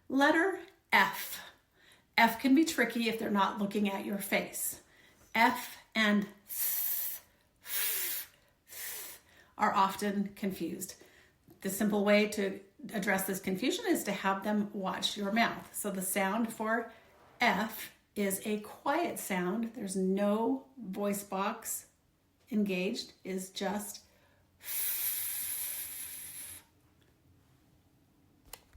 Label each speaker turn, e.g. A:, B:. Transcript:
A: Letter F. F can be tricky if they're not looking at your face. F and th are often confused. The simple way to address this confusion is to have them watch your mouth. So the sound for F is a quiet sound. There's no voice box engaged, is just F.